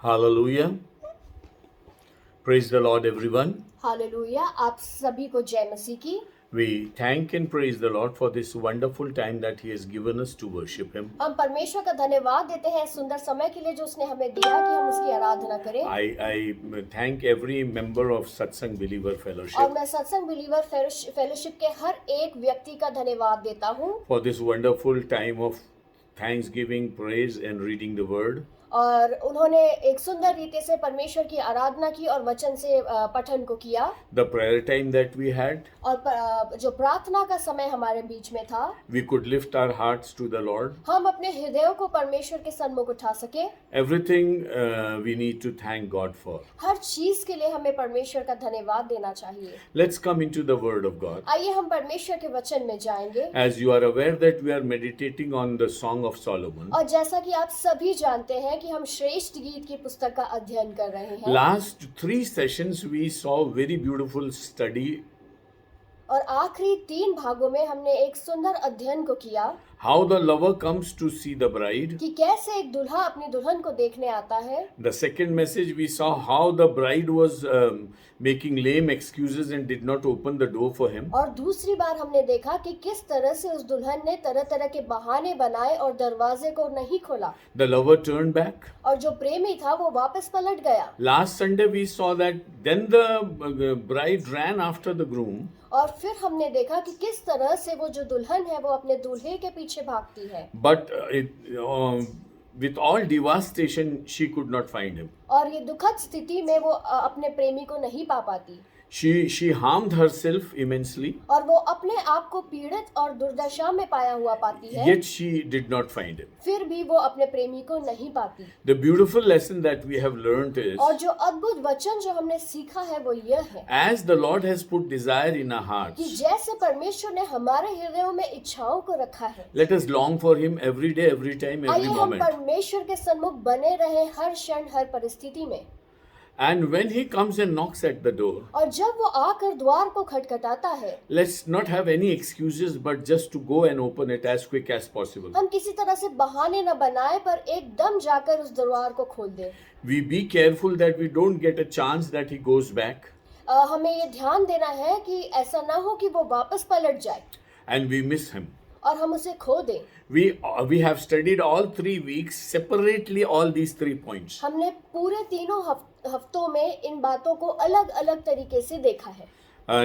Hallelujah. Praise the Lord, everyone. Hallelujah. आप सभी को जय मसीह की। We thank and praise the Lord for this wonderful time that He has given us to worship Him. हम परमेश्वर का धन्यवाद देते हैं सुंदर समय के लिए जो उसने हमें दिया कि हम उसकी आराधना करें। I thank every member of Satsang Believer और Fellowship मैं सत्संग बिलीवर फेलोशिप के हर एक व्यक्ति का धन्यवाद देता हूँ for this wonderful time of thanksgiving, praise, and reading the Word. और उन्होंने एक सुंदर रीति से परमेश्वर की आराधना की और वचन से पठन को किया। The prayer time that we had, और जो प्रार्थना का समय हमारे बीच में था, we could lift our hearts to the Lord. हम अपने हृदयों को परमेश्वर के सन्मुख उठा सके। Everything we need to thank God for. हर चीज के लिए हमें परमेश्वर का धन्यवाद देना चाहिए। Let's come into the Word of God. आइए हम परमेश्वर के वचन में जाएंगे। As you are aware that we are meditating on the Song of Solomon. और जैसा कि आप सभी जानते हैं कि हम श्रेष्ठ गीत की पुस्तक का अध्ययन कर रहे हैं। Last 3 sessions we saw very beautiful study और आखिरी 3 भागों में हमने एक सुंदर अध्ययन को किया how the lover comes to see the bride. कि कैसे एक दूल्हा अपनी दुल्हन को देखने आता है। The second message we saw how the bride was making lame excuses and did not open the door for him. और दूसरी बार हमने देखा कि किस तरह से उस दुल्हन ने तरह-तरह के बहाने बनाए और दरवाजे को नहीं खोला। The lover turned back. और जो प्रेमी था वो वापस पलट गया। Last Sunday we saw that then the bride ran after the groom. और फिर हमने देखा कि किस तरह से वो जो दुल्हन है वो अपने दूल्हे के पीछे भागती है। But with all devastation she could not find him. और ये दुखद स्थिति में वो अपने प्रेमी को नहीं पा पाती। She harmed herself immensely. और वो अपने आप को पीड़ित और दुर्दशा में पाया हुआ पाती है। Yet she did not find him. फिर भी वो अपने प्रेमी को नहीं पाती। The beautiful lesson that we have learned is, और जो अद्भुत वचन जो हमने सीखा है वो यह है as the Lord has put desire in our कि hearts, जैसे परमेश्वर ने हमारे हृदयों में इच्छाओं को रखा है, let us long for Him every day, every time, every आइए हम moment. परमेश्वर के सन्मुख बने रहे हर क्षण हर परिस्थिति में। And when He comes and knocks at the door, और जब वो आकर द्वार को खटखटाता है, let's not have any excuses but just to go and open it as quick as possible. हम किसी तरह से बहाने न बनाए पर एकदम जाकर उस द्वार को खोल दें। We be careful that we don't get a chance that He goes back हमें ये ध्यान देना है कि ऐसा ना हो कि वो वापस पलट जाए and we miss Him. और हम उसे खो दें। We have studied all 3 weeks separately all these 3 points. हमने पूरे तीनों हफ्तों में इन बातों को अलग अलग तरीके से देखा है।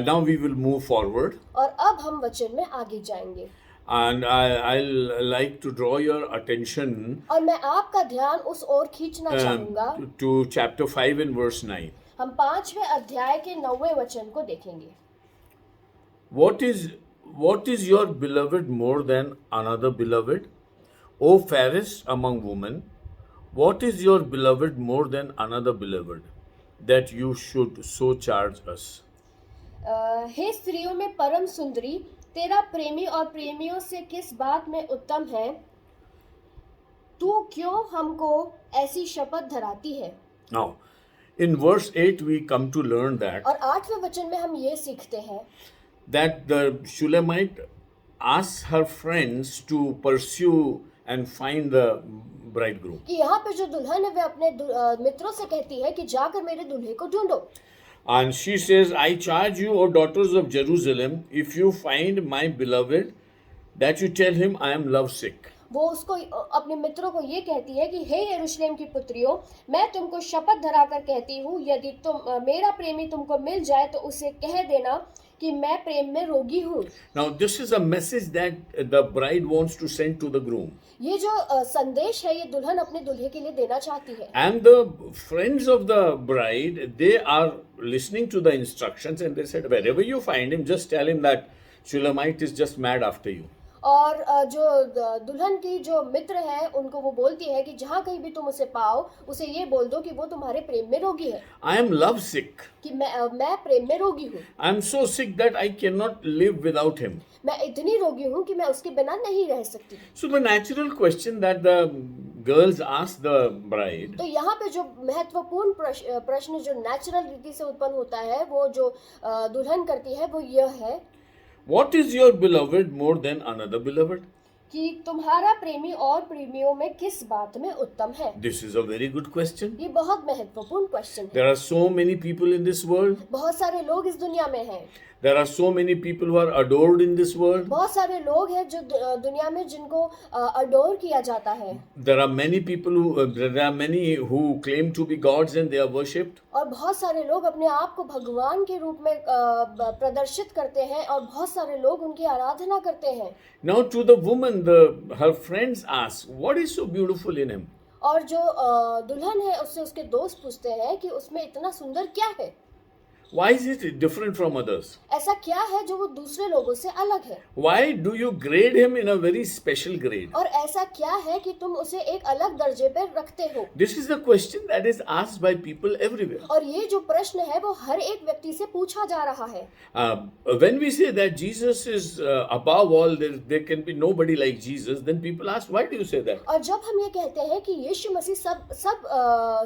Now we will move forward. और अब हम वचन में आगे जाएंगे। And I'll like to draw your attention और मैं आपका ध्यान उस ओर खींचना चाहूंगा। to chapter 5 and verse 9. हम 5वें अध्याय के 9वें वचन को देखेंगे। What is your beloved more than another beloved? O fairest among women, what is your beloved more than another beloved, that you should so charge us? हे स्त्रियों में परम सुंदरी, तेरा प्रेमी और प्रेमियों से किस बात में उत्तम है? तू क्यों हमको ऐसी शपथ धराती है? Now, in verse 8 we come to learn that और 8वें वचन में हम ये सीखते हैं the Shulamite asks her friends to pursue and find the bridegroom. कि यहाँ पे जो दुल्हन है वे अपने मित्रों से कहती है कि जाकर मेरे दूल्हे को ढूंढो। And she says, I charge you, O daughters of Jerusalem, if you find my beloved, that you tell him I am lovesick. वो उसको अपने मित्रों को ये कहती है कि हे यरूशलेम की पुत्रियों, मैं तुमको शपथ धराकर कहती हूँ, यदि मेरा प्रेमी तुमको मिल जाए तो उसे कह देना कि मैं प्रेम में रोगी हूँ। Now this is a message that the bride wants to send to the groom. ये जो संदेश है ये दुल्हन अपने दूल्हे के लिए देना चाहती है। And the friends of the bride, they are listening to the instructions and they said, wherever you find him, just tell him that Shulamite is just mad after you. और जो दुल्हन की जो मित्र है उनको वो बोलती है कि जहाँ कहीं भी तुम उसे पाओ उसे ये बोल दो कि वो तुम्हारे प्रेम में रोगी है। I am lovesick. कि मैं प्रेम में रोगी हूँ। I am so sick that I cannot live without him. मैं इतनी रोगी हूँ कि मैं उसके बिना नहीं रह सकती। So the natural question that the girls ask the bride, तो यहाँ पे जो महत्वपूर्ण प्रश्न जो नेचुरल रीति से उत्पन्न होता है वो जो दुल्हन करती है वो यह है, what is your beloved more than another beloved? कि तुम्हारा प्रेमी और प्रेमियों में किस बात में उत्तम है। This is a very good question. ये बहुत महत्वपूर्ण क्वेश्चन है। There are so many people in this world. बहुत सारे लोग इस दुनिया में हैं। There are so many people who are adored in this world. बहुत सारे लोग हैं जो दुनिया में जिनको अडोर किया जाता है। There are many people who claim to be gods and they are worshipped. और बहुत सारे लोग अपने आप को भगवान के रूप में प्रदर्शित करते हैं और बहुत सारे लोग उनकी आराधना करते हैं। Now to the woman, her friends ask, what is so beautiful in him? और जो दुल्हन है उससे उसके दोस्त पूछते हैं कि उसमें इतना सुंदर क्या है। Why is it different from others? ऐसा क्या है जो वो दूसरे लोगों से अलग है। Why do you grade him in a very special grade? और ऐसा क्या है कि तुम उसे एक अलग दर्जे पर रखते हो। This is the question that is asked by people everywhere. और ये जो प्रश्न है वो हर एक व्यक्ति से पूछा जा रहा है। When we say that Jesus is above all, there can be nobody like Jesus, then people ask, why do you say that? और जब हम ये कहते हैं कि यीशु मसीह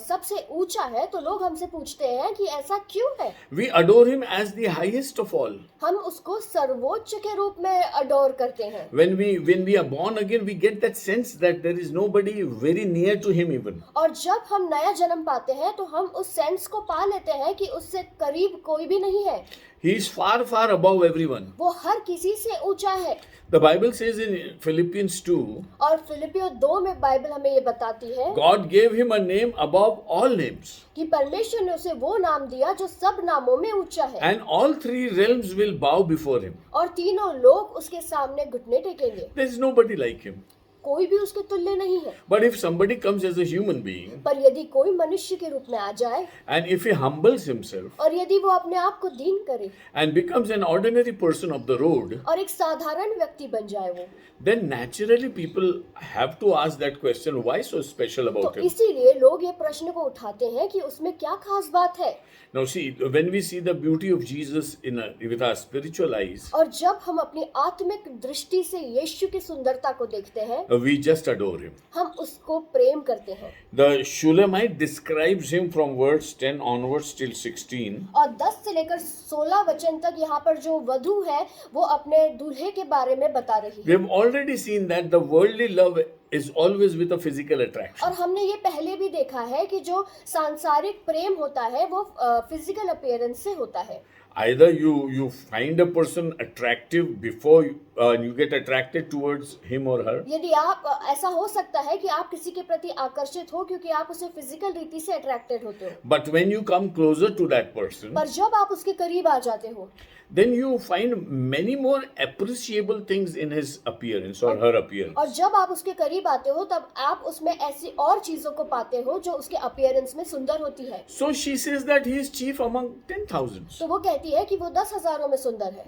सबसे ऊंचा है तो लोग हमसे पूछते हैं कि ऐसा क्यों है। We adore him as the highest of all. हम उसको सर्वोच्च के रूप में अडोर करते हैं। When we are born again, we get that sense that there is nobody very near to him even. और जब हम नया जन्म पाते हैं तो हम उस सेंस को पा लेते हैं कि उससे करीब कोई भी नहीं है। He is far, far above everyone. वो हर किसी से ऊंचा है। The Bible says in Philippians 2, और फिलिपियो 2 में बाइबल हमें ये बताती है God gave him a name above all names. कि परमेश्वर ने उसे वो नाम दिया जो सब नामों में ऊंचा है। And all three realms will bow before him. और तीनों लोग उसके सामने घुटने टेकेंगे। There is nobody like him. कोई भी उसके तुल्य नहीं है। But if somebody comes as a human being, पर यदि कोई मनुष्य के रूप में आ जाए and if he humbles himself और यदि वो अपने आप को दीन करे and becomes an ordinary person of the road, और एक साधारण व्यक्ति बन जाए वो, then naturally people have to ask that question, why so special तो about him? इसीलिए लोग ये प्रश्न को उठाते हैं कि उसमें क्या खास बात है। Now see, when we see the beauty of Jesus with our spiritual eyes, और जब हम अपनी आत्मिक दृष्टि से यीशु की सुंदरता को देखते हैं we just adore him. हम उसको प्रेम करते हैं। The Shulamite describes him from verse 10 onwards till 16. और 10 से लेकर 16 वचन तक यहाँ पर जो वधू है वो अपने दूल्हे के बारे में बता रही We है। have already seen that the worldly love is always with a physical attraction. और हमने ये पहले भी देखा है कि जो सांसारिक प्रेम होता है वो फिजिकल अपीयरेंस से होता है। Either you find a person attractive before you get attracted towards him or her, यदि आप ऐसा हो सकता है कि आप किसी के प्रति आकर्षित हो क्योंकि आप उसे फिजिकल रीति से अट्रैक्टेड होते हो, but when you come closer to that person, पर जब आप उसके करीब आ जाते हो then you find many more appreciable things in his appearance or her appearance. और जब आप उसके करीब आते हो तब आप उसमें ऐसी और चीजों को पाते हो जो उसके अपीयरेंस में सुंदर होती है। So she says that he is chief among 10,000s. तो वो कहती है कि वो 10,000 में सुंदर है,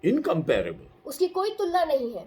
Incomparable. उसकी कोई तुलना नहीं है।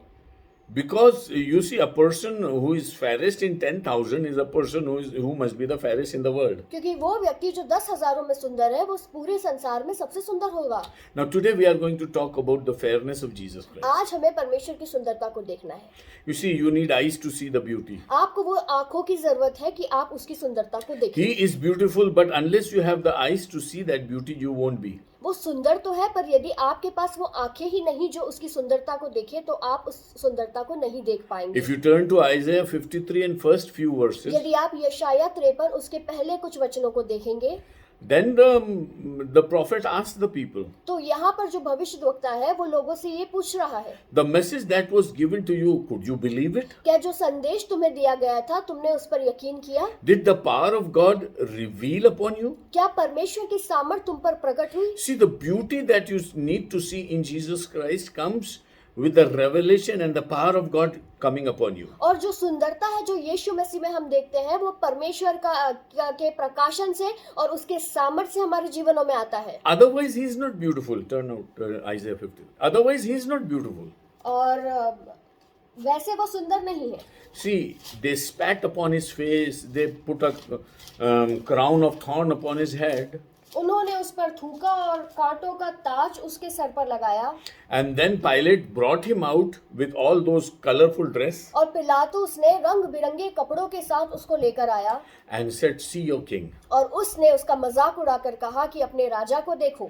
Because you see, a person who is fairest in 10,000 is a person who must be the fairest in the world. क्योंकि वो व्यक्ति जो 10,000 में सुंदर है वो पूरे संसार में सबसे सुंदर होगा। Now today we are going to talk about the fairness of Jesus Christ. आज हमें परमेश्वर की सुंदरता को देखना है। You see, you need eyes to see the beauty. आपको वो आंखों की जरूरत है कि आप उसकी सुंदरता को देखें। He is beautiful, but unless you have the eyes to see that beauty, you won't be. वो सुंदर तो है पर यदि आपके पास वो आंखें ही नहीं जो उसकी सुंदरता को देखे तो आप उस सुंदरता को नहीं देख पाएंगे। If you turn to Isaiah 53 and first few verses, यदि आप यशाया 53 उसके पहले कुछ वचनों को देखेंगे then the prophet asked the people, तो यहाँ पर जो भविष्यद्वक्ता है वो लोगों से ये पूछ रहा है, the message that was given to you, could you believe it? क्या जो संदेश तुम्हें दिया गया था तुमने उस पर यकीन किया? Did the power of God reveal upon you? क्या परमेश्वर की सामर्थ तुम पर प्रकट हुई? See, the beauty that you need to see in Jesus Christ comes with the revelation and the power of God coming upon you. और जो सुंदरता है जो यीशु मसीह में हम देखते हैं वो परमेश्वर के प्रकाशन से और उसके सामर्थ्य से हमारे जीवनों में आता है। Otherwise he is not beautiful. Turn out Isaiah 50. Otherwise he is not beautiful. और वैसे वो सुंदर नहीं है। See, they spat upon his face, they put a crown of thorn upon his head. उन्होंने उस पर थूका और कांटों का ताज उसके सर पर लगाया। And then Pilate brought him out with all those colorful dress और पिलातुस ने रंग बिरंगे कपड़ों के साथ उसको लेकर आया and said, "See your king." और उसने उसका मजाक उड़ाकर कहा कि अपने राजा को देखो।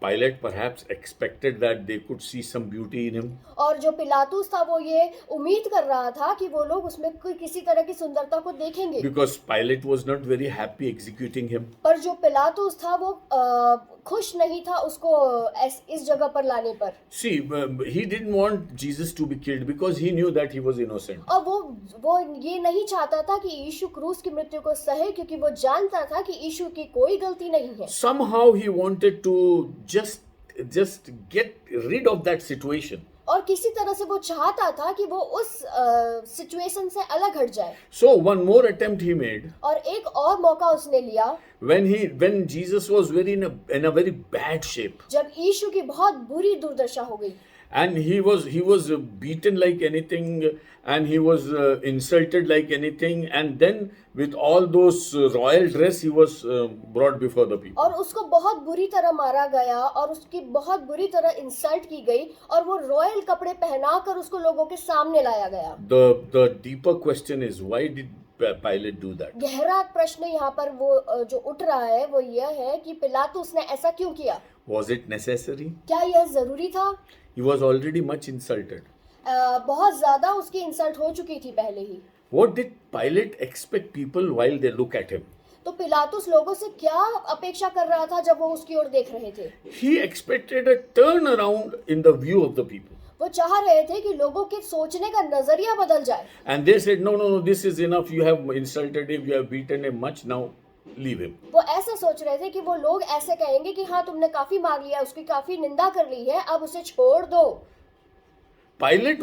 Pilate perhaps expected that they could see some beauty in him. और जो पिलातुस था वो ये उम्मीद कर रहा था कि वो लोग उसमें कोई किसी तरह की सुंदरता को देखेंगे। Because Pilate was not very happy executing him. पर जो पिलातुस था वो खुश नहीं था उसको इस जगह पर लाने पर। See, he didn't want Jesus to be killed because he knew that he was innocent. और वो ये नहीं चाहता था कि यीशु क्रूस की मृत्यु को सहे, क्योंकि वो जानता था कि यीशु की कोई गलती नहीं है। Somehow he wanted to just get rid of that situation. और किसी तरह से वो चाहता था कि वो उस सिचुएशन से अलग हट जाए। So one more attempt he made और एक और मौका उसने लिया when Jesus was in a very bad shape. जब यीशु की बहुत बुरी दुर्दशा हो गई And he was beaten like anything, and he was insulted like anything, and then with all those royal dress he was brought before the people. और उसको बहुत बुरी तरह मारा गया और उसकी बहुत बुरी तरह इंसल्ट की गई और वो रॉयल कपड़े पहनाकर उसको लोगों के सामने लाया गया। The deeper question is, why did Pilate do that? गहरा प्रश्न यहाँ पर वो जो उठ रहा है वो यह है कि पिलातुस ने ऐसा क्यों किया? Was it necessary? क्या यह जरूरी था? He was already much insulted. बहुत ज्यादा उसकी इंसल्ट हो चुकी थी पहले ही। What did Pilate expect people while they look at him? तो पिलातुस लोगों से क्या अपेक्षा कर रहा था जब वो उसकी ओर देख रहे थे? He expected a turnaround in the view of the people. वो चाह रहे थे कि लोगों के सोचने का नजरिया बदल जाए। And they said, no, this is enough. You have insulted him, you have beaten him much. Now leave him. वो ऐसा सोच रहे थे कि वो लोग ऐसे कहेंगे कि हाँ तुमने काफी मार लिया, उसकी काफी निंदा कर ली है, अब उसे छोड़ दो। Pilate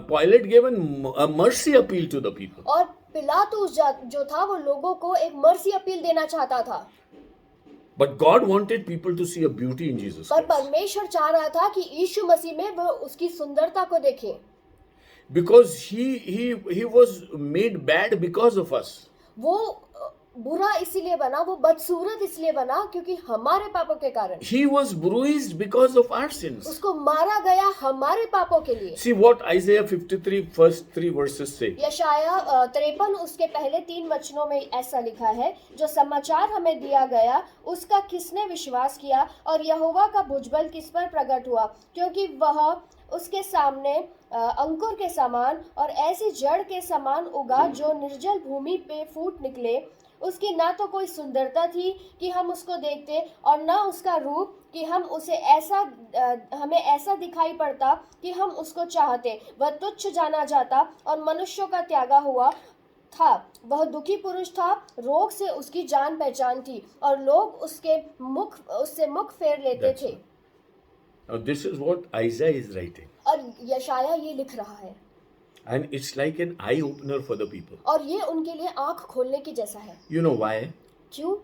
Pilate gave a mercy appeal to the people. और पिलातुस जो था वो लोगों को एक मर्सी अपील देना चाहता था। But God wanted people to see a beauty in Jesus पर Christ. परमेश्वर चाह रहा था कि यीशु मसीह में वो उसकी सुंदरता को देखें। Because he was made bad because of us. वो बुरा इसीलिए बना, वो बदसूरत इसलिए बना क्योंकि हमारे पापों के कारण। He was bruised because of our sins. उसको मारा गया हमारे पापों के लिए। See what Isaiah 53 first 3 verses say. यशाया 53 उसके पहले 3 वचनों में ऐसा लिखा है, जो समाचार हमें दिया गया उसका किसने विश्वास किया और यहोवा का भुजबल किस पर प्रकट हुआ, क्योंकि वह उसके सामने अंकुर के समान और ऐसी जड़ के समान उगा जो निर्जल भूमि पे फूट निकले। उसकी ना तो कोई सुंदरता थी कि हम उसको देखते और ना उसका रूप कि हम उसे हमें ऐसा दिखाई पड़ता कि हम उसको चाहते। वह तुच्छ जाना जाता और मनुष्यों का त्यागा हुआ था। वह दुखी पुरुष था, रोग से उसकी जान पहचान थी और लोग उससे मुख फेर लेते थे। Now this is what Isaiah is writing. और यशाया ये लिख रहा है। And it's like an eye opener for the people. और ये उनके लिए आंख खोलने की जैसा है। You know why? क्यों?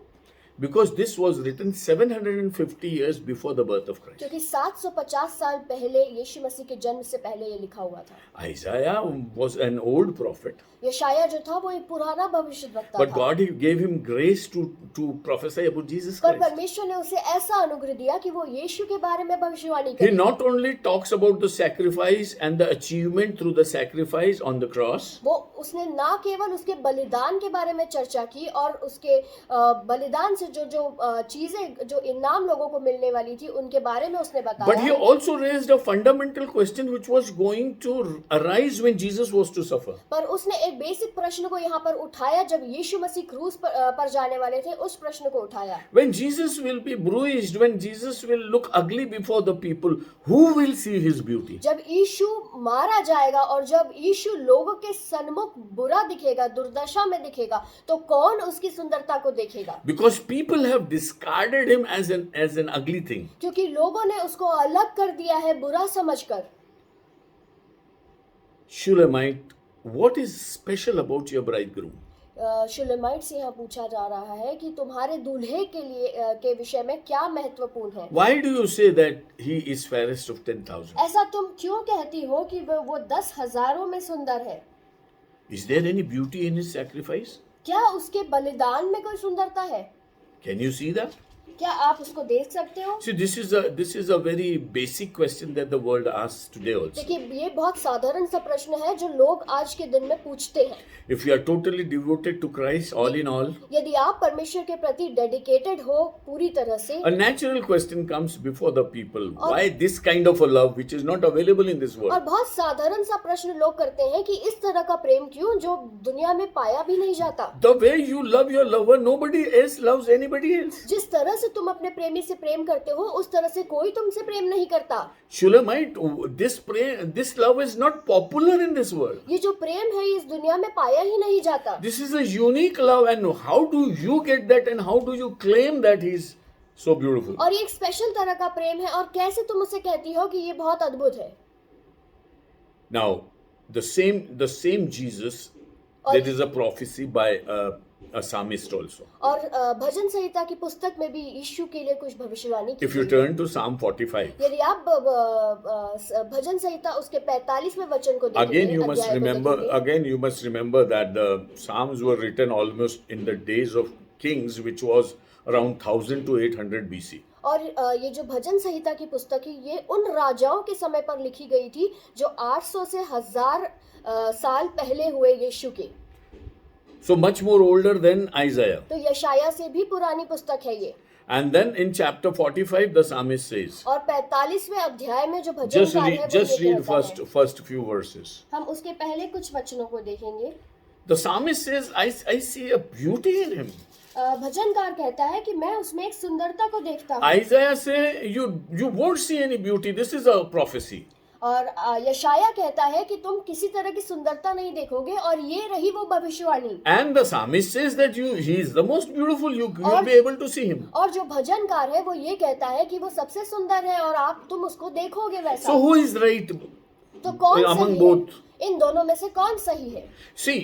Because this was written 750 years before the birth of Christ. क्योंकि 750 साल पहले यीशु मसीह के जन्म से पहले ये लिखा हुआ था। Isaiah was an old prophet. यशाया जो था वो एक पुराना भविष्यद्वक्ता But था। God gave him grace to prophesy about Jesus पर Christ. परमेश्वर ने उसे ऐसा अनुग्रह दिया कि वो यीशु के बारे में भविष्यवाणी He करे। not only talks about the sacrifice and the achievement through the sacrifice on the cross, उसने ना केवल उसके बलिदान के बारे में चर्चा की और उसके बलिदान से जो चीजें जो इनाम लोगों को मिलने वाली थी उनके बारे में उसने but he बताया, also raised a fundamental question which was going to arise when Jesus was to suffer. पर उसने एक बेसिक प्रश्न को यहाँ पर उठाया जब यीशु मसीह क्रूस पर जाने वाले थे। उस प्रश्न को उठाया, When Jesus will be bruised, when Jesus will look ugly before the people, who will see his beauty? जब यीशु मारा जाएगा और जब यीशु लोगों के सन्मुख बुरा दिखेगा, दुर्दशा में दिखेगा, तो कौन उसकी सुंदरता को देखेगा? Because people have discarded him as an ugly thing. क्योंकि लोगों ने उसको अलग कर दिया है बुरा समझकर। Shulamite, what is special about your bridegroom? शुलेमाइट से यहाँ पूछा जा रहा है कि तुम्हारे दूल्हे के लिए के विषय में क्या महत्वपूर्ण है? Why do you say that he is fairest of 10,000? ऐसा तुम क्यों कहती हो कि वो 10,000 में सुंदर है? Is there any beauty in his sacrifice? क्या उसके बलिदान में कोई सुंदरता है? Can you see that? क्या आप उसको देख सकते हो? See, this is a very basic question that the world asks today also. देखिए, ये बहुत साधारण सा प्रश्न है जो लोग आज के दिन में पूछते हैं। If you are totally devoted to Christ, all in all, यदि आप परमेश्वर के प्रति डेडिकेटेड हो पूरी तरह से, a natural question comes before the people. Why this kind of a love which is not available in this और world? बहुत साधारण सा प्रश्न लोग करते हैं कि इस तरह का प्रेम क्यों जो दुनिया में पाया भी नहीं जाता। The way you love your lover, nobody else loves anybody else. जिस तरह से तुम अपने प्रेमी से प्रेम करते हो उस तरह से कोई तुमसे प्रेम नहीं करता। Shulamite, this love is not popular in this world. ये जो प्रेम है इस दुनिया में पाया ही नहीं जाता। This is a unique love, and how do you get that, and how do you claim that he is so beautiful? और ये एक स्पेशल तरह का प्रेम है और कैसे तुम उसे कहती हो कि ये बहुत अद्भुत है। Now, the same Jesus, there is a prophecy by a psalmist also. और भजन संहिता की पुस्तक में भी यीशु के लिए कुछ भविष्यवाणी की If you गई है। turn to Psalm 45, यदि आप भजन संहिता उसके 45वें वचन को again देखेंगे, you must अध्याय को remember, देखेंगे, again you must remember that the Psalms were written almost in the days of kings, which was around 1000 to 800 BC. और ये जो भजन संहिता की पुस्तक है ये उन राजाओं के समय पर लिखी गई थी जो 800 से 1000 साल पहले हुए यीशु के। So much more older than Isaiah. तो यशाया से भी पुरानी पुस्तक है ये। And then in chapter 45, the psalmist says, और 45वें अध्याय में जो भजनकार है वो just ये read कहता है। first few verses. हम उसके पहले कुछ वचनों को देखेंगे। The psalmist says, I see a beauty in him. भजनकार कहता है कि मैं उसमें एक सुंदरता को देखता हूँ। Isaiah say, you won't see any beauty. This is a prophecy. और यशाया कहता है कि तुम किसी तरह की सुंदरता नहीं देखोगे और ये रही वो भविष्यवाणी। And the psalmist says that he is the most beautiful. You will be able to see him. और जो भजनकार है वो ये कहता है कि वो सबसे सुंदर है और तुम उसको देखोगे वैसा। So who is right तो कौन among सही both? है? इन दोनों में से कौन सही है? See,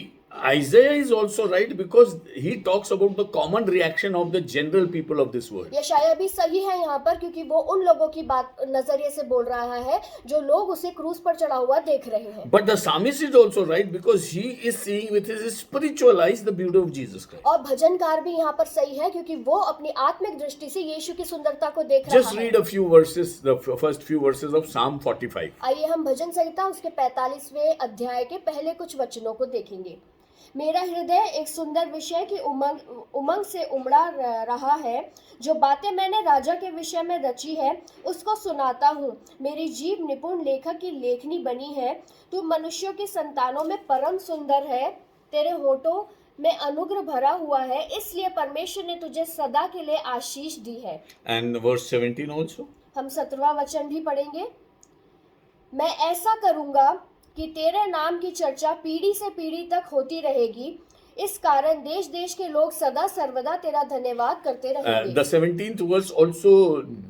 Isaiah is also right because he talks about the common reaction of the general people of this world. यशाया भी सही है यहाँ पर क्योंकि वो उन लोगों की बात नजरिए से बोल रहा है जो लोग उसे क्रूस पर चढ़ा हुआ देख रहे हैं। But the psalmist is also right because he is seeing with his spiritual eyes the beauty of Jesus Christ. और भजनकार भी यहाँ पर सही है क्योंकि वो अपनी आत्मिक दृष्टि से यीशु की सुंदरता को देख रहा Just है। read a few verses, the first few verses of Psalm 45. आइए हम भजन संहिता उसके 45वें अध्याय के पहले कुछ वचनों को देखेंगे। मेरा हृदय एक सुंदर विषय की उमंग से उमड़ा रहा है। जो बातें मैंने राजा के विषय में रची है उसको सुनाता हूँ। मेरी जीभ निपुण लेखक की लेखनी बनी है। तू मनुष्यों की संतानों में परम सुंदर है। तेरे होठों में अनुग्रह भरा हुआ है, इसलिए परमेश्वर ने तुझे सदा के लिए आशीष दी है। And verse 17 also. हम 17वां वचन भी पढ़ेंगे। मैं ऐसा करूंगा कि तेरे नाम की चर्चा पीढ़ी से पीढ़ी तक होती रहेगी। इस कारण देश देश के लोग सदा सर्वदा तेरा धन्यवाद करते रहेंगे। The 17th verse also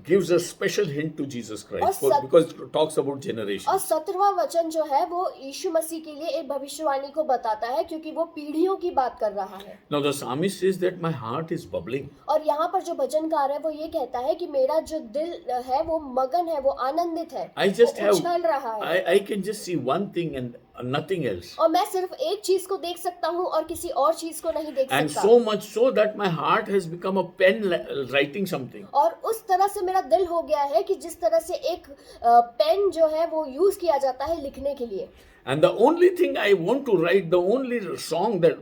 gives a special hint to Jesus Christ because it talks about generation. और 17वां वचन जो है वो यीशु मसीह के लिए एक भविष्यवाणी को बताता है क्योंकि वो पीढ़ियों की बात कर रहा है। Now the psalmist says that my heart is bubbling. और यहाँ पर जो भजनकार है वो ये कहता है कि मेरा जो दिल है वो मगन है, वो आनंदित है, वो उछल रहा है। I can just see one thing and nothing else. और मैं सिर्फ एक चीज को देख सकता हूँ और किसी और चीज को नहीं देख And सकता। so much so that my heart has become a pen writing something. और उस तरह से मेरा दिल हो गया है कि जिस तरह से एक पेन जो है वो यूज किया जाता है लिखने के लिए। And the only thing I want to write, the only song that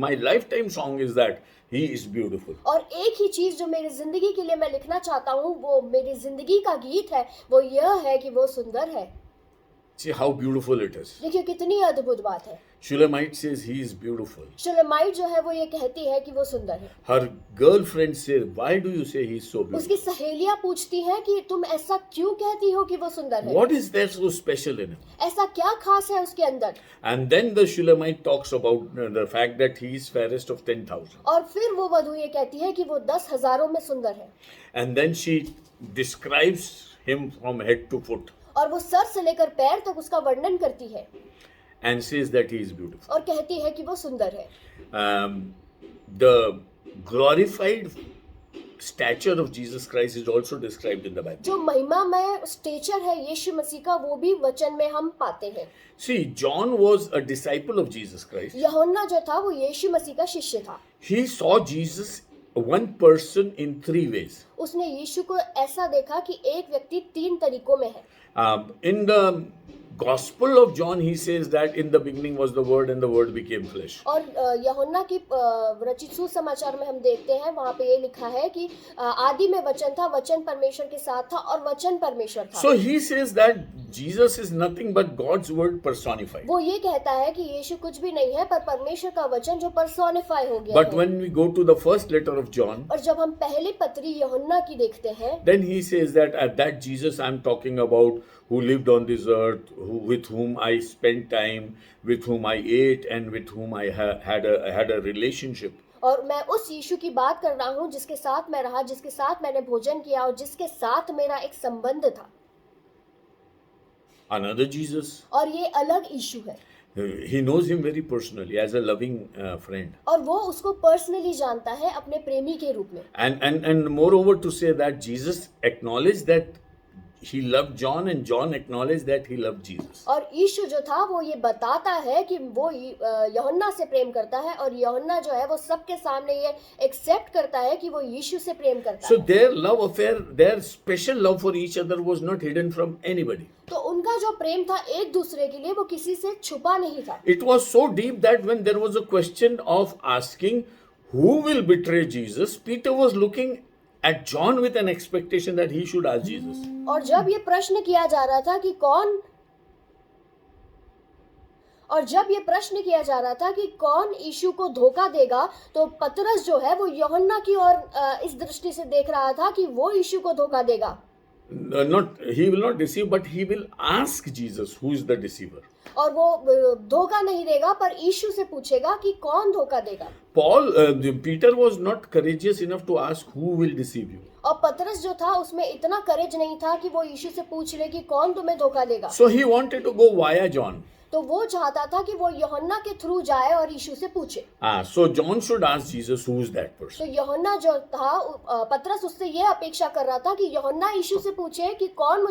my lifetime song is that he is beautiful. और एक ही चीज जो मेरी जिंदगी के लिए मैं लिखना चाहता हूँ वो मेरी जिंदगी का गीत है, वो यह है कि वो सुंदर है। See how beautiful it is. देखिए कितनी अद्भुत बात है। Shulamite says he is beautiful. शुलेमाइट जो है वो ये कहती है कि वो सुंदर है। Her girlfriend says, why do you say he is so beautiful? उसकी सहेलियां पूछती हैं कि तुम ऐसा क्यों कहती हो कि वो सुंदर है? What is there so special in him? ऐसा क्या खास है उसके अंदर? And then the Shulamite talks about the fact that he is fairest of 10,000. और फिर वो वधू ये कहती है कि वो 10,000 में सुंदर है। And then she describes him from head to foot. और वो सर से लेकर पैर तक उसका वर्णन करती है। And says that he is beautiful. और कहती है कि वो सुंदर है। The glorified stature of Jesus Christ is also described in the Bible. जो महिमामय स्टेचर है यीशु मसीह का वो भी वचन में हम पाते हैं। See, John was a disciple of Jesus Christ. यूहन्ना जो था वो यीशु मसीह का शिष्य था। He saw Jesus one person in three ways. उसने यीशु को ऐसा देखा कि एक व्यक्ति 3 तरीकों में है. In the Gospel of John, he says that in the beginning was the Word and the Word became flesh. और यूहन्ना की रचित सुसमाचार में हम देखते हैं वहाँ पे ये लिखा है कि आदि में वचन था, वचन परमेश्वर के साथ था और वचन परमेश्वर था. So he says that Jesus is nothing but God's Word personified. वो ये कहता है कि यीशु कुछ भी नहीं है पर परमेश्वर का वचन जो पर्सोनिफाई हो गया But है. when we go to the first letter of John, और जब हम पहली पत्री यूहन्ना की देखते हैं then he says that Jesus I'm talking about, who lived on this earth, with whom I spent time, with whom I ate, and with whom I had a relationship. और मैं उस यीशु की बात कर रहा हूँ जिसके साथ मैं रहा, जिसके साथ मैंने भोजन किया और जिसके साथ मेरा एक संबंध था. Another Jesus. और ये अलग यीशु है. He knows him very personally as a loving friend. और वो उसको पर्सनली जानता है अपने प्रेमी के रूप में. And moreover to say that Jesus acknowledged that he loved John and John acknowledged that he loved Jesus. और यीशु जो था वो ये बताता है कि वो यूहन्ना से प्रेम करता है और यूहन्ना जो है वो सबके सामने ये एक्सेप्ट करता है कि वो यीशु से प्रेम करता So है. their love affair, their special love for each other was not hidden from anybody. तो उनका जो प्रेम था एक दूसरे के लिए वो किसी से छुपा नहीं था. It was so deep that when there was a question of asking who will betray Jesus, Peter was looking at John with an expectation that he should ask Jesus. और जब ये प्रश्न किया जा रहा था कि कौन यीशु को धोखा देगा, तो पतरस जो है वो यूहन्ना की ओर इस दृष्टि से देख रहा था कि वो यीशु को धोखा देगा. He will not deceive, but he will ask Jesus who is the deceiver. और वो धोखा नहीं देगा पर यीशु से पूछेगा कि कौन धोखा देगा. Peter was not courageous enough to ask who will deceive you. और पतरस जो था उसमें इतना करेज नहीं था कि वो यीशु से पूछ ले कि कौन तुम्हें धोखा देगा. So he wanted to go via John. तो वो चाहता था कि वो यूहन्ना के थ्रू जाए और यीशु से पूछे. So John should ask Jesus who is that person. तो यूहन्ना जो था पतरस उससे ये अपेक्षा कर रहा था कि यूहन्ना यीशु से पूछे कि कौन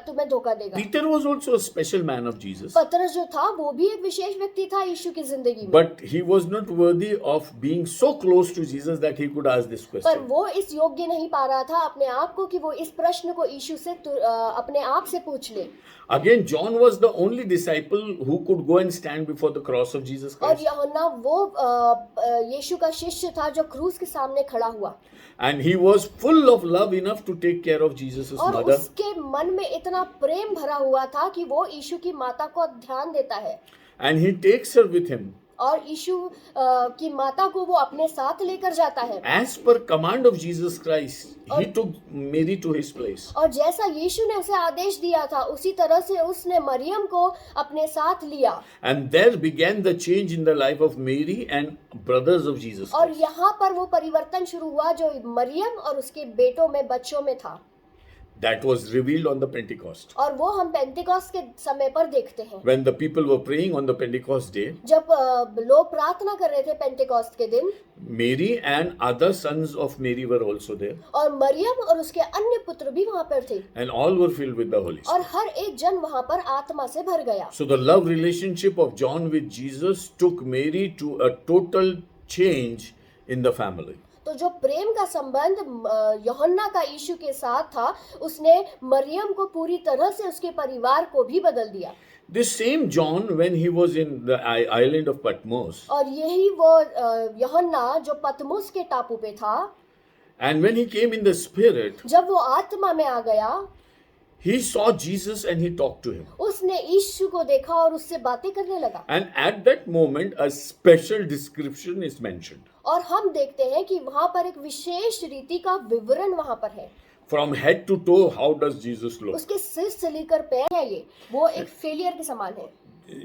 तुम्हें धोखा देगा. Peter was also a special man of Jesus. पतरस जो था वो भी एक विशेष व्यक्ति था यीशु की जिंदगी में. But he was not worthy of being so close to Jesus that he could ask this पर question. वो इस योग्य नहीं पा रहा था अपने आप को कि वो इस प्रश्न को यीशु से अपने आप से पूछ ले. Again, John was the only disciple who could go and stand before the cross of Jesus और Christ. यूहन्ना वो यीशु का शिष्य था जो क्रूस के सामने खड़ा हुआ. And he was full of love enough to take care of Jesus' और mother. उसके मन में इतना प्रेम भरा हुआ था कि वो यीशु की माता को ध्यान देता है. And he takes her with him. और यीशु की माता को वो अपने साथ लेकर जाता है. As per command of Jesus Christ, he took Mary to his place. और जैसा यीशु ने उसे आदेश दिया था उसी तरह से उसने मरियम को अपने साथ लिया. And there began the change in the life of Mary and brothers of Jesus और Christ. यहाँ पर वो परिवर्तन शुरू हुआ जो मरियम और उसके बेटों में बच्चों में था. That was revealed on the Pentecost. और वो हम पेंटिकॉस्ट के समय पर देखते हैं. When the people were praying on the Pentecost day, जब लोग प्रार्थना कर रहे थे पेंटिकॉस्ट के दिन, Mary and other sons of Mary were also there. और मरियम और उसके अन्य पुत्र भी वहाँ पर थे. And all were filled with the Holy और Spirit. हर एक जन वहाँ पर आत्मा से भर गया. So the love relationship of John with Jesus took Mary to a total change in the family. तो जो प्रेम का संबंध यूहन्ना का यीशु के साथ था उसने मरियम को पूरी तरह से उसके परिवार को भी बदल दिया. This same John, when he was in the island of Patmos, और यही वो यूहन्ना जो पतमुस के टापू पे था, and when he came in the spirit, जब वो आत्मा में आ गया, he saw Jesus and he talked to him. उसने यीशु को देखा और उससे बातें करने लगा. And at that moment, a special description is mentioned. और हम देखते हैं कि वहाँ पर एक विशेष रीति का विवरण वहाँ पर है. From head to toe, how does Jesus look? उसके सिर से लेकर पैर है ये, वो एक फेलियर के समान है.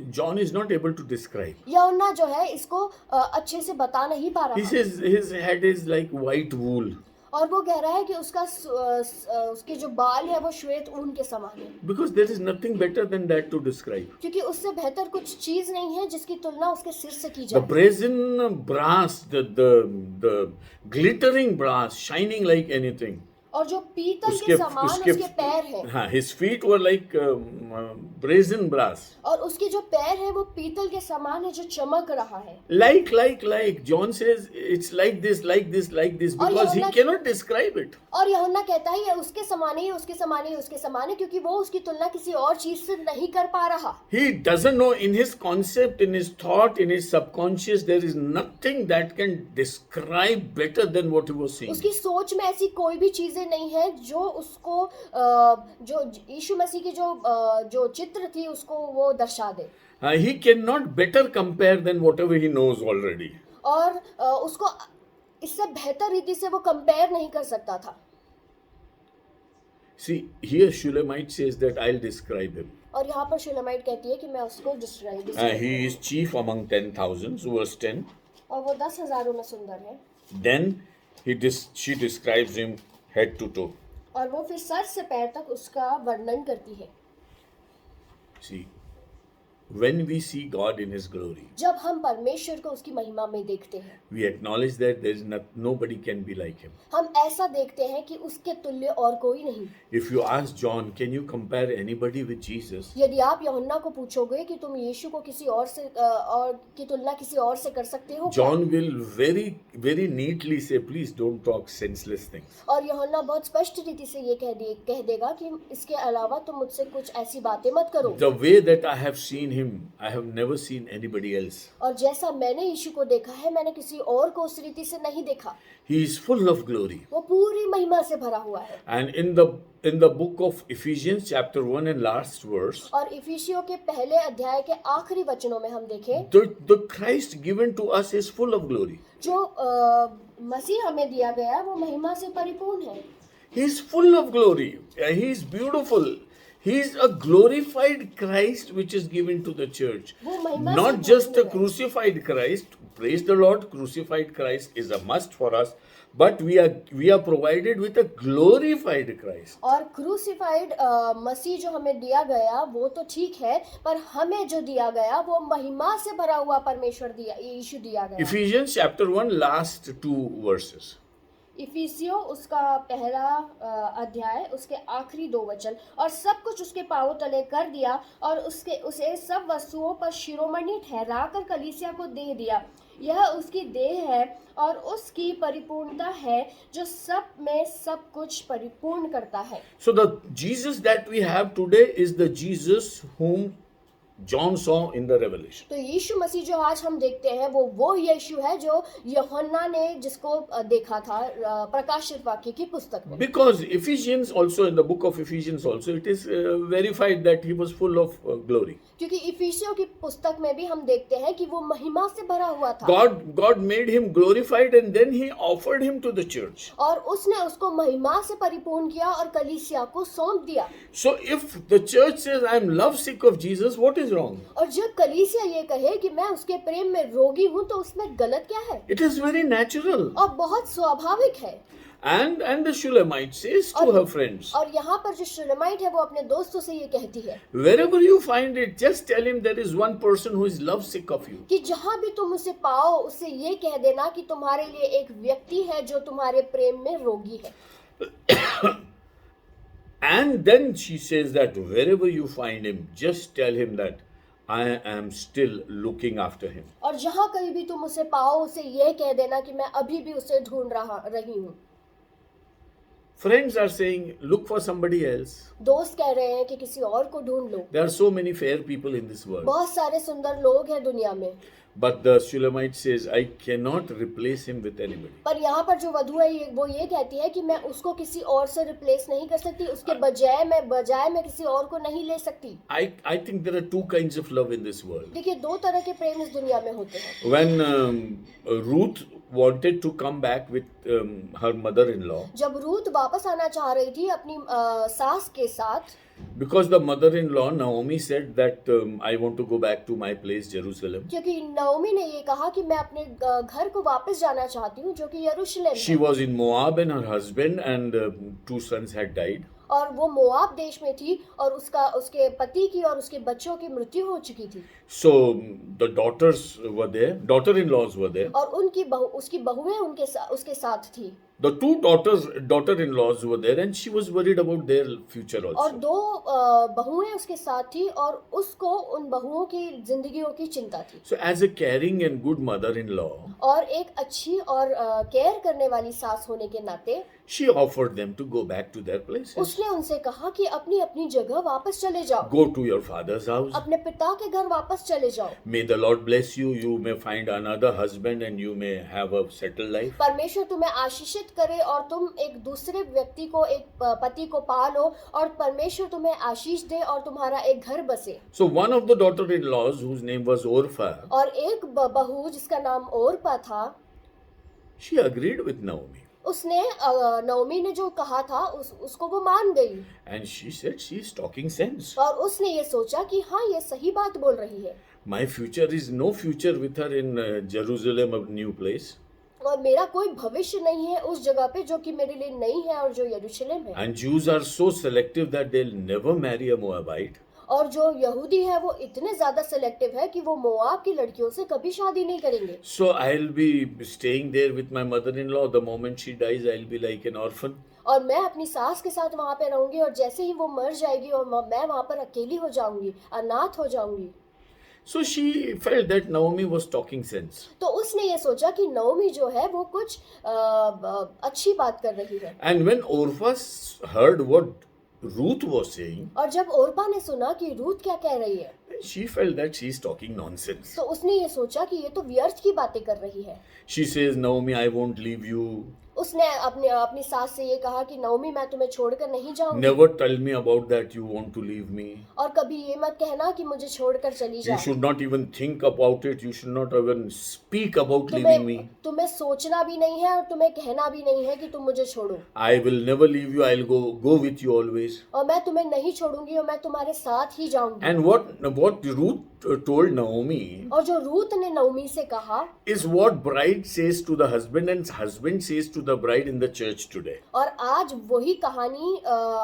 John is not able to describe. यूहन्ना जो है इसको अच्छे से बता नहीं पा He रहा. says his head is like white wool. और वो कह रहा है कि उसके जो बाल है वो श्वेत ऊन के समान है. Because there is nothing better than that to describe. क्योंकि उससे बेहतर कुछ चीज नहीं है जिसकी तुलना उसके सिर से की The जाए. brazen brass, the glittering brass, shining like anything. और जो पीतल के उसके समान उसके उसके पैर हैं, हाँ, his feet were like brazen brass. और उसके जो पैर है वो पीतल के समान है जो चमक रहा है। Like. John says it's like this, और because he यूहन्ना cannot describe it. और यूहन्ना कहता है ये उसके समान है, ये उसके समान है, ये उसके समान है, क्योंकि वो उसकी तुलना किसी और चीज से नहीं कर पा रहा। He doesn't know, in his concept, in his thought, in his subconscious, there is nothing that can describe better than what he was seeing. उसकी सोच में ऐसी कोई भी चीजें नहीं है जो उसको जो यीशु मसीह की जो चित्र थी उसको वो दर्शा दे। He cannot better compare than whatever he knows already. और उसको इससे बेहतर रीति से वो कंपेयर नहीं कर सकता था। See, here Shulamite says that I'll describe him. और यहाँ पर शुलेमाइट कहती है कि मैं उसको describe He is chief among 10,000, verse 10. और वो 10,000 में सुंदर है। Then she describes him head to toe. और वो फिर सर से पैर तक उसका वर्णन करती है। See, when we see God in His glory, जब हम परमेश्वर को उसकी महिमा में देखते हैं, we acknowledge that there is nobody can be like Him. हम ऐसा देखते हैं कि उसके तुल्य और कोई नहीं। If you ask John, can you compare anybody with Jesus? यदि आप यूहन्ना को पूछोगे कि तुम यीशु को किसी और से और की तुलना किसी और से कर सकते हो क्या? John will very neatly say, please don't talk senseless things. और यूहन्ना बहुत स्पष्ट रीति से ये कह देगा कि इसके अलावा तुम मुझसे कुछ ऐसी बातें मत करो। The way that I have seen Him, I have never seen anybody else. और जैसा मैंने यीशु को देखा है, मैंने किसी और को उस रीति से नहीं देखा। He is full of glory. वो पूरी महिमा से भरा हुआ है। And in the book of Ephesians chapter 1 and last verse, और इफिसियों के पहले अध्याय के आखिरी वचनों में हम देखें, the Christ given to us is full of glory. जो मसीह हमें दिया गया वो महिमा से परिपूर्ण है। He is full of glory. He is beautiful. He is a glorified Christ which is given to the church. वो महिमा से Not just a भरपूर है। crucified Christ. Praise the Lord. Crucified Christ is a must for us. But we are provided with a glorified Christ. और crucified मसीह जो हमें दिया गया वो तो ठीक है, पर हमें जो दिया गया वो महिमा से भरा हुआ परमेश्वर यीशु दिया गया। Ephesians chapter 1 last 2 verses. इफिसियो उसका पहला अध्याय उसके आखिरी 2 वचन, और सब कुछ उसके पांवों तले कर दिया और उसे सब वस्तुओं पर शिरोमणि ठहराकर कलीसिया को दे दिया। यह उसकी देह है और उसकी परिपूर्णता है जो सब में सब कुछ परिपूर्ण करता है। So the Jesus that we have today is the Jesus whom John saw in the Revelation. तो यीशु मसीह जो आज हम देखते हैं वो यीशु है जो यूहन्ना ने जिसको देखा था प्रकाशित वाक्य की पुस्तक में। Because Ephesians also, in the book of Ephesians also, it is verified that he was full of glory. क्योंकि इफिसियों की पुस्तक में भी हम देखते हैं कि वो महिमा से भरा हुआ था। God made him glorified and then he offered him to the church. और उसने उसको महिमा से परिपूर्ण किया और कलीसिया को सौंप दिया। So if the church says I am lovesick of Jesus, what is wrong? और जब कलीसिया ये कहे कि मैं उसके प्रेम में रोगी हूँ तो उसमें गलत क्या है? It is very natural. और बहुत स्वाभाविक है। And the Shulamite says to her friends, और यहाँ पर जो शुलेमाइट है वो अपने दोस्तों से ये कहती है wherever you find it, just tell him there is one person who is lovesick of you. कि जहाँ भी तुम उसे पाओ उससे ये कह देना कि तुम्हारे लिए एक व्यक्ति है जो तुम्हारे प्रेम में रोगी है। And then she says that wherever you find him, just tell him that I am still looking after him. और जहाँ कहीं भी तुम उसे पाओ उसे ये कह देना कि मैं अभी भी उसे ढूंढ रही हूँ। Friends are saying, look for somebody else. दोस्त कह रहे हैं कि किसी और को ढूंढ लो। There are so many fair people in this world. बहुत सारे सुंदर लोग हैं दुनिया में। But the Shulamite says, I cannot replace him with anybody. पर यहाँ पर जो वधू है वो ये कहती है कि मैं उसको किसी और से रिप्लेस नहीं कर सकती, उसके बजाय मैं किसी और को नहीं ले सकती। I think there are two kinds of love in this world. देखिए, 2 तरह के प्रेम इस दुनिया में होते हैं। When Ruth wanted to come back with her mother-in-law, जब रूथ वापस आना चाह रही थी अपनी सास के साथ, because the mother-in-law Naomi said that I want to go back to my place Jerusalem. क्योंकि नओमी ने ये कहा कि मैं अपने घर को वापस जाना चाहती हूँ जो कि यरूशलेम She है। was in Moab and her husband and 2 sons had died. और वो मोआब देश में थी और उसके पति की और उसके बच्चों की मृत्यु हो चुकी थी। So the daughters were there, daughter-in-laws were there. और उसकी बहुएं उसके साथ थी। The two daughter-in-laws were there, and she was worried about their future और also. दो बहुएं उसके साथ थी और उसको उन बहुओं की जिंदगियों की चिंता थी। So, as a caring and good mother-in-law, और एक अच्छी और केयर करने वाली सास होने के नाते she offered them to go back to their places. उसने उनसे कहा कि अपनी अपनी जगह वापस चले जाओ, Go to your father's house. अपने पिता के घर वापस चले जाओ। May the Lord bless you. You may find another husband and you may have a settled life. परमेश्वर तुम्हें आशीषित करे और तुम एक दूसरे व्यक्ति को, एक पति को पालो और परमेश्वर तुम्हें आशीष दे और तुम्हारा एक घर बसे। So one of the daughter-in-laws, whose name was Orpha, और एक बहू जिसका नाम ओरपा था, she agreed with Naomi. उसने नओमी ने जो कहा था उसको वो मान गई And she said she is talking sense. और उसने ये सोचा कि हाँ ये सही बात बोल रही है My future is no future with her in Jerusalem, a new place. और मेरा कोई भविष्य नहीं है उस जगह पे जो कि मेरे लिए नहीं है और जो यरूशलेम है। And Jews are so selective that they'll never marry a Moabite. और जो यहूदी है वो इतने ज्यादा सिलेक्टिव है कि वो मोआब की लड़कियों से कभी शादी नहीं करेंगे। So I'll be staying there with my mother-in-law. The moment she dies, I'll be like an orphan. और मैं अपनी सास के साथ वहाँ पे रहूंगी और जैसे ही वो मर जाएगी और मैं वहाँ पर अकेली हो जाऊंगी, अनाथ हो जाऊंगी। So she felt that Naomi was talking sense. तो उसने ये सोचा कि नओमी जो है वो कुछ अच्छी बात कर रही है। And when Orpha heard what Ruth was saying, और जब ओरपा ने सुना कि रूथ क्या कह रही है, she felt that she is talking nonsense. तो उसने ये सोचा कि ये तो व्यर्थ की बातें कर रही है। She says, Naomi, I won't leave you. उसने अपनी सास से ये कहा कि नओमी मैं तुम्हें छोड़कर नहीं जाऊंगी। Never tell me about that you want to leave me. और कभी ये मत कहना कि मुझे छोड़कर चली You जा। should not even think about it. You should not even speak about leaving me. तुम्हें सोचना भी नहीं है और तुम्हें कहना भी नहीं है कि तुम मुझे छोड़ो। I will never leave you. I'll go with you always. और मैं तुम्हें नहीं छोड़ूंगी और मैं तुम्हारे साथ ही जाऊंगी। And what Ruth told Naomi और जो रूथ ने नओमी से कहा is what bride says to the husband and husband says to the bride in the church today. और आज वही कहानी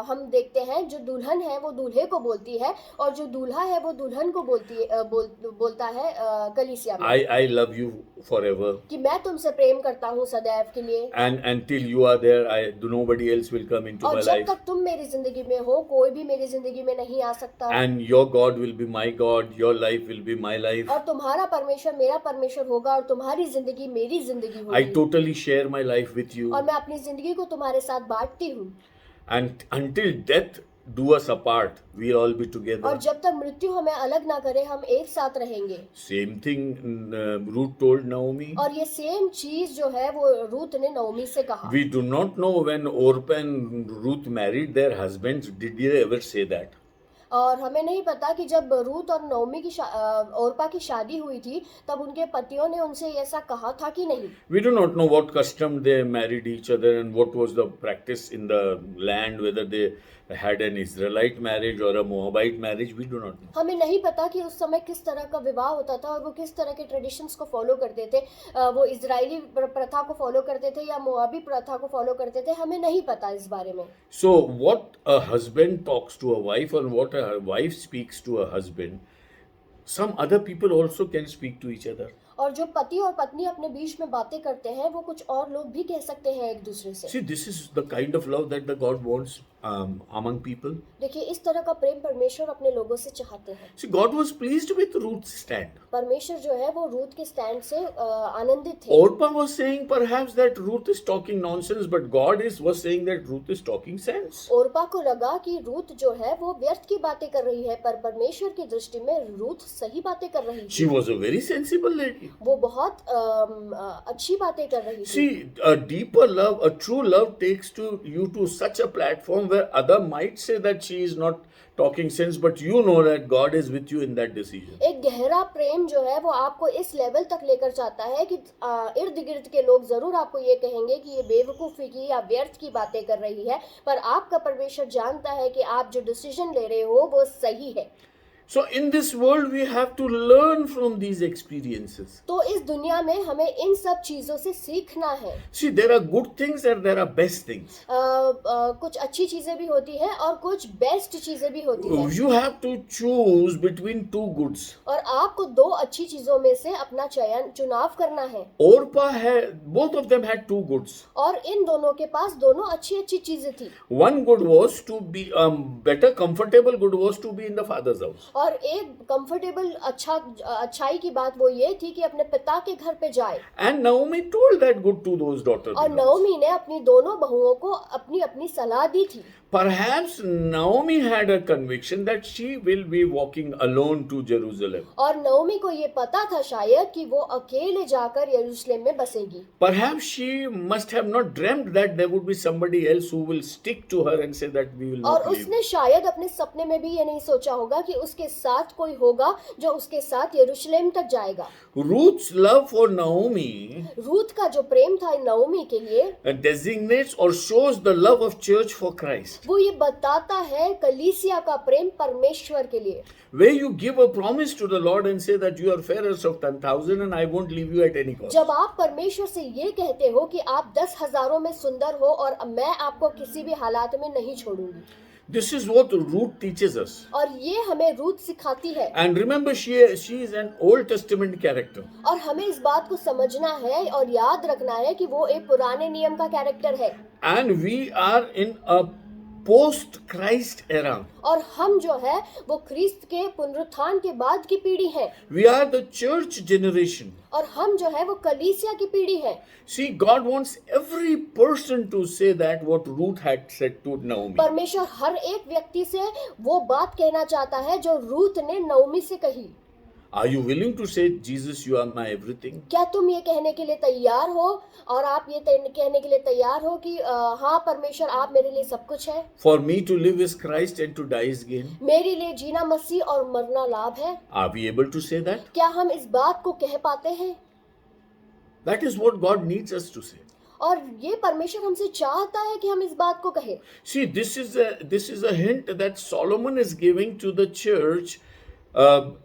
हम देखते हैं, जो दुल्हन है वो दूल्हे को बोलती है और जो दूल्हा है वो दुल्हन को बोलता है कलीसिया में। I love you forever. कि मैं तुमसे प्रेम करता हूँ सदैव के लिए। And until you are there, nobody else will come into और my जब life. तक तुम मेरी जिंदगी में हो कोई भी मेरी जिंदगी में नहीं आ सकता। And your God will be my God. Your life will be my life. और तुम्हारा परमेश्वर मेरा परमेश्वर होगा और तुम्हारी जिंदगी मेरी जिंदगी I होगी। totally share my life with you. और मैं अपनी जिंदगी को तुम्हारे साथ बांटती हूँ। And until death do us apart, we'll all be और together. जब तक मृत्यु हमें अलग ना करे हम एक साथ रहेंगे। Same thing Ruth told Naomi. और ये सेम चीज जो है वो रूथ ने नओमी से कहा। We do not know when Orpah and Ruth married their husbands, did they ever say that? और हमें नहीं पता कि जब रूथ और नओमी की ओरपा की शादी हुई थी तब उनके पतियों ने उनसे ऐसा कहा था कि नहीं। We do not know what custom they married each other and what was the practice in the land, whether they had an Israelite marriage or a Moabite marriage. We do not know. हमें नहीं पता कि उस समय किस तरह का विवाह होता था और वो किस तरह के ट्रेडिशंस को फॉलो करते थे। वो इजरायली प्रथा को फॉलो करते थे या मोआबी प्रथा को फॉलो करते थे, हमें नहीं पता इस बारे में। So what a husband talks to a wife and what a wife speaks to a husband, some other people also can speak to each other. और जो पति और पत्नी अपने बीच में बातें करते हैं वो कुछ और लोग भी कह सकते हैं एक दूसरे से। See, this is the kind of love that the God wants among people. देखिए इस तरह का प्रेम परमेश्वर अपने लोगों से चाहते हैं। See, God was pleased with Ruth's stand. परमेश्वर जो है वो रूथ के स्टैंड से आनंदित थे। Orpah was saying perhaps that Ruth is talking nonsense, but God was saying that Ruth is talking sense. Orpa को लगा कि रूथ जो है वो व्यर्थ की बातें कर रही है, पर परमेश्वर की दृष्टि में रूथ सही बातें कर रही She थी। was a very sensible lady. वो बहुत अच्छी बातें कर रही थी। See, a deeper love, a true love takes you to such a platform where other might say that she is not talking sense, but you know that God is with you in that decision. एक गहरा प्रेम जो है वो आपको इस level तक लेकर जाता है कि इर्द गिर्द के लोग जरूर आपको ये कहेंगे कि ये बेवकूफ़ी की या व्यर्थ की बातें कर रही है, पर आपका परमेश्वर जानता है कि आप जो डिसीजन ले रहे हो वो सही है। So in this world, we have to learn from these experiences. तो इस दुनिया में हमें इन सब चीजों से सीखना है। See, there are good things and there are best things. कुछ अच्छी चीजें भी होती है और कुछ बेस्ट चीजें भी होती है, You have to choose between two goods. और आपको दो अच्छी चीजों में से अपना चुनाव करना है। Orpah had, both of them had two goods. और इन दोनों के पास दोनों अच्छी अच्छी चीजें थी। One good was to be better, comfortable good was to be in the father's house. और एक कंफर्टेबल अच्छाई की बात वो ये थी कि अपने पिता के घर पे जाए। And Naomi told that good to those daughters. और नओमी ने अपनी दोनों बहुओं को अपनी अपनी सलाह दी थी। Perhaps Naomi had a conviction that she will be walking alone to Jerusalem. और नओमी को ये पता था शायद कि वो अकेले जाकर यरूशलेम में बसेगी। Perhaps she must have not dreamt that there would be somebody else who will stick to her and say that we will और not leave. उसने शायद अपने सपने में भी ये नहीं सोचा होगा कि उसके साथ कोई होगा जो उसके साथ यरूशलेम तक जाएगा। Ruth's love for Naomi Ruth का जो प्रेम था नओमी के लिए, designates or shows the love of church for Christ. वो ये बताता है कलीसिया का प्रेम परमेश्वर के लिए। Where you give a promise to the Lord and say that you are fairest of 10,000 and I won't leave you at any cost. जब आप परमेश्वर से ये कहते हो कि आप 10,000 में सुंदर हो और मैं आपको किसी भी हालात में नहीं छोड़ूंगी। This is what Ruth teaches us. और ये हमें रूथ सिखाती है। And remember, she is an Old Testament character. और हमें इस बात को समझना है और याद रखना है कि वो एक पुराने नियम का कैरेक्टर है। And we are in a post-Christ era. और हम जो है वो ख्रिस्त के पुनरुत्थान के बाद की पीढ़ी है। We are the church generation. और हम जो है वो कलीसिया की पीढ़ी है। See, God wants every person to say that what Ruth had said to Naomi. परमेश्वर हर एक व्यक्ति से वो बात कहना चाहता है जो रूथ ने नओमी से कही। Are you willing to say, Jesus, you are my everything? क्या तुम ये कहने के लिए तैयार हो और आप ये कहने के लिए तैयार हो कि हाँ परमेश्वर आप मेरे लिए सब कुछ है। For me to live is Christ and to die is gain. मेरे लिए जीना मसीह और मरना लाभ है। Are we able to say that? क्या हम इस बात को कह पाते हैं? That is what God needs us to say. और ये परमेश्वर हमसे चाहता है कि हम इस बात को कहें। See, this is a hint that Solomon is giving to the church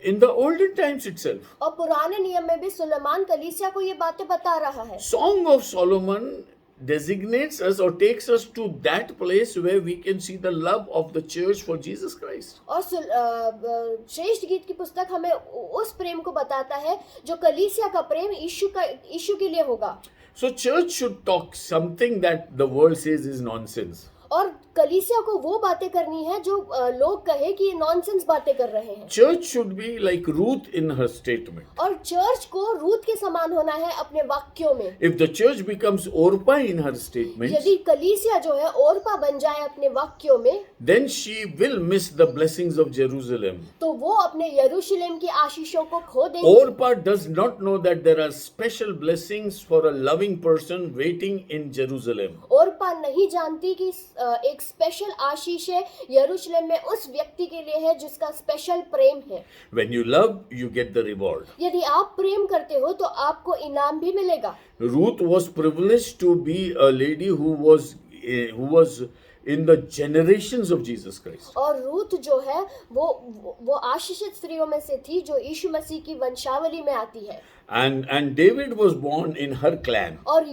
in the olden times itself. और पुराने नियम में भी सुलेमान कलीसिया को ये बातें बता रहा है। Song of Solomon designates us or takes us to that place where we can see the love of the church for Jesus Christ. और श्रेष्ठ गीत की पुस्तक हमें उस प्रेम को बताता है जो कलीसिया का प्रेम यीशु के लिए होगा। So church should talk something that the world says is nonsense. और कलीसिया को वो बातें करनी है जो लोग कहे कि ये नॉनसेंस बातें कर रहे हैं। Church should be like Ruth in her statement. और चर्च को रूथ के समान होना है अपने वाक्यों में। If the church becomes Orpah in her statements, यदि कलीसिया जो है ओरपा बन जाए अपने वाक्यों में, then she will miss the blessings of Jerusalem. तो वो अपने यरूशलेम की आशीषों को खो देंगी। Orpah does not know that there are special blessings for a loving person waiting in Jerusalem. Orpa नहीं जानती कि एक स्पेशल आशीष है यरूशलेम में उस व्यक्ति के लिए है जिसका स्पेशल प्रेम है। When you love, you get the reward. यदि आप प्रेम करते हो तो आपको इनाम भी मिलेगा। Ruth was privileged to be a lady who was in the generations of Jesus Christ. और रूथ जो है वो आशीषित स्त्रियों में से थी जो यीशु मसीह की वंशावली में आती है। And David was born in her clan. और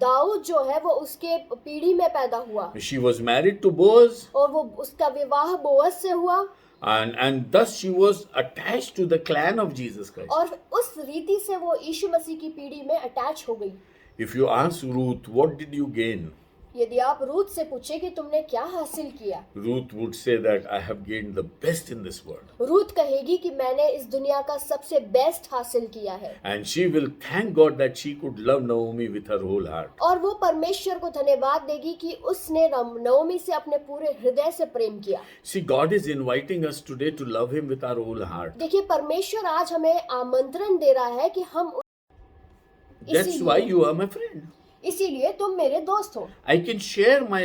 दाऊद जो है वो उसके पीढ़ी में पैदा हुआ। She was married to Boaz. और वो उसका विवाह बोअज से हुआ। And thus she was attached to the clan of Jesus Christ. और उस रीति से वो यीशु मसीह की पीढ़ी में अटैच हो गई। If you ask Ruth, what did you gain? यदि आप रूथ से पूछे कि तुमने क्या हासिल किया, Ruth would say that I have gained the best in this world. Ruth कहेगी कि मैंने इस दुनिया का सबसे बेस्ट हासिल किया है। And she will thank God that she could love Naomi with her whole heart. और वो परमेश्वर को धन्यवाद देगी कि उसने नओमी से अपने पूरे हृदय से प्रेम किया। See, God is inviting us today to love Him with our whole heart. देखिए परमेश्वर आज हमें आमंत्रण दे रहा है कि हम That's why you are my friend. इसीलिए तुम मेरे दोस्त हो I can share my